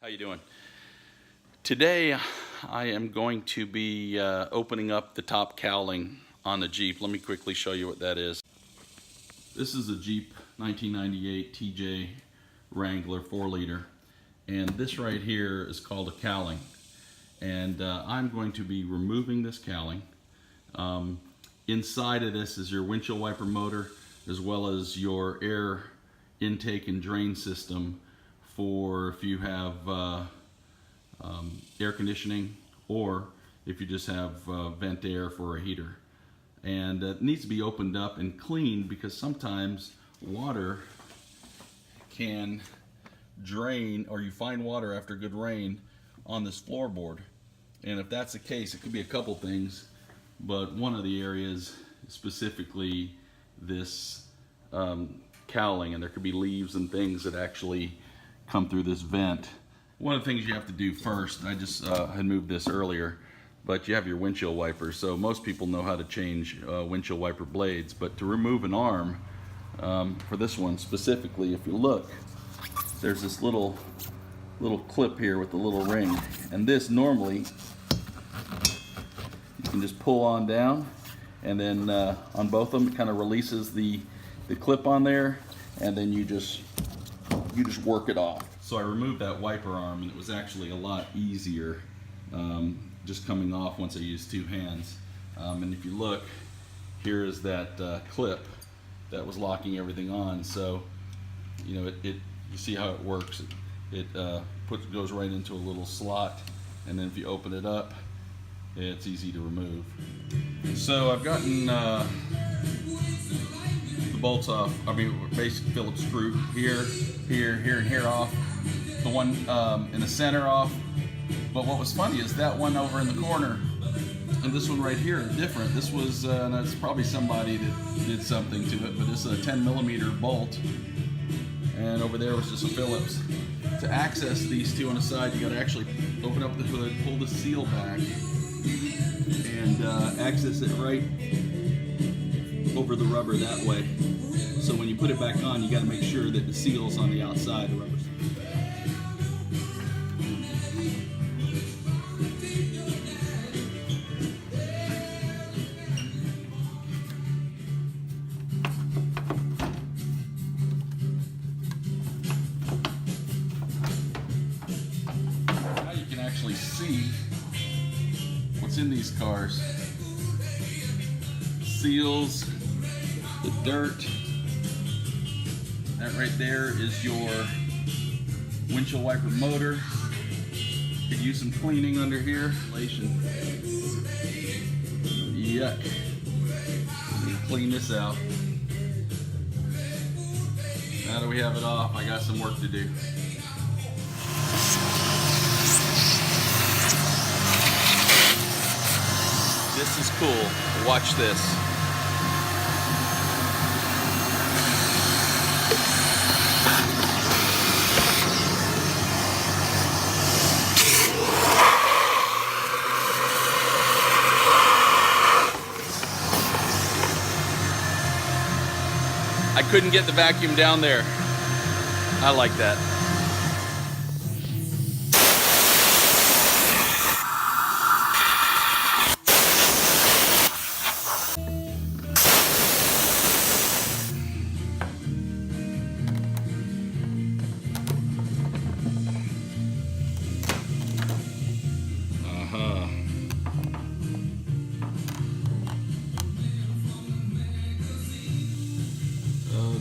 How you doing? Today I am going to be opening up the top cowling on the Jeep. Let me quickly show you what that is. This is a Jeep 1998 TJ Wrangler 4-liter, and this right here is called a cowling. And I'm going to be removing this cowling. Inside of this is your windshield wiper motor, as well as your air intake and drain system for if you have air conditioning, or if you just have vent air for a heater. And it needs to be opened up and cleaned, because sometimes water can drain, or you find water after good rain on this floorboard. And if that's the case, it could be a couple things, but one of the areas specifically this cowling, and there could be leaves and things that actually come through this vent. One of the things you have to do first, I just had moved this earlier, but you have your windshield wipers. So most people know how to change windshield wiper blades, but to remove an arm, for this one specifically, if you look, there's this little clip here with the little ring, and this normally you can just pull on down, and then on both of them it kind of releases the clip on there, and then you just work it off. So I removed that wiper arm, and it was actually a lot easier just coming off once I used two hands. And if you look, here is that clip that was locking everything on. So you know, you see how it works. It goes right into a little slot, and then if you open it up, it's easy to remove. So I've gotten the bolts off. I mean, basic Phillips screw here, and here off. The one in the center off. But what was funny is that one over in the corner and this one right here are different. This was, it's probably somebody that did something to it, but this is a 10mm bolt, and over there was just a Phillips. To access these two on the side, you got to actually open up the hood, pull the seal back, and access it right over the rubber that way. So when you put it back on, you got to make sure that the seal's on the outside, the rubber seal. Now you can actually see what's in these cars. Seals, the dirt. That right there is your windshield wiper motor. Could use some cleaning under here. Yuck. Let me clean this out. Now that we have it off, I got some work to do. This is cool. Watch this. I couldn't get the vacuum down there. I like that.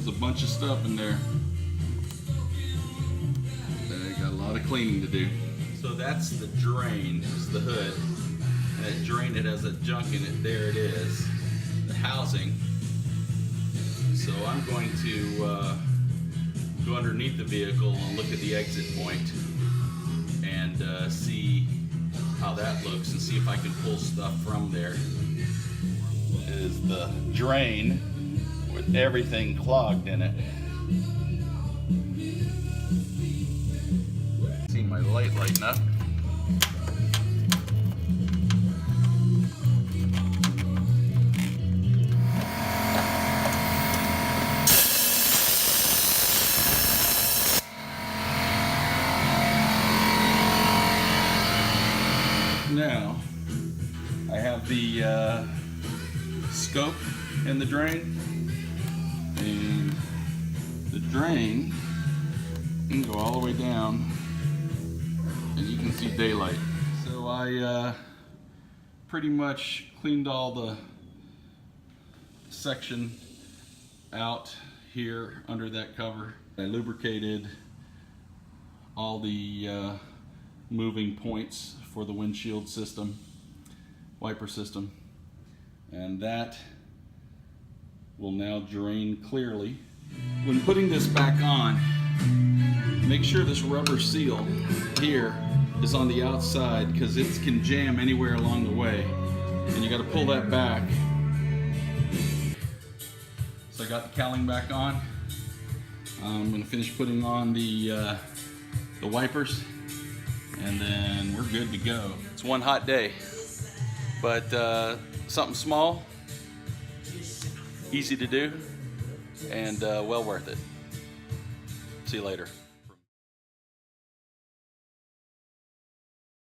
There's a bunch of stuff in there. They got a lot of cleaning to do. So that's the drain, it's the hood. And that drain, it has a junk in it. There it is, the housing. So I'm going to go underneath the vehicle and look at the exit point and see how that looks, and see if I can pull stuff from there. Is the drain with everything clogged in it. See my light lighting up. and the drain. And the drain can go all the way down, and you can see daylight. So I pretty much cleaned all the section out here under that cover. I lubricated all the moving points for the windshield system, wiper system, and that will now drain clearly. When putting this back on, make sure this rubber seal here is on the outside, because it can jam anywhere along the way, and you got to pull that back. So I got the cowling back on. I'm going to finish putting on the wipers, and then we're good to go. It's one hot day, but something small, easy to do, and well worth it. See you later.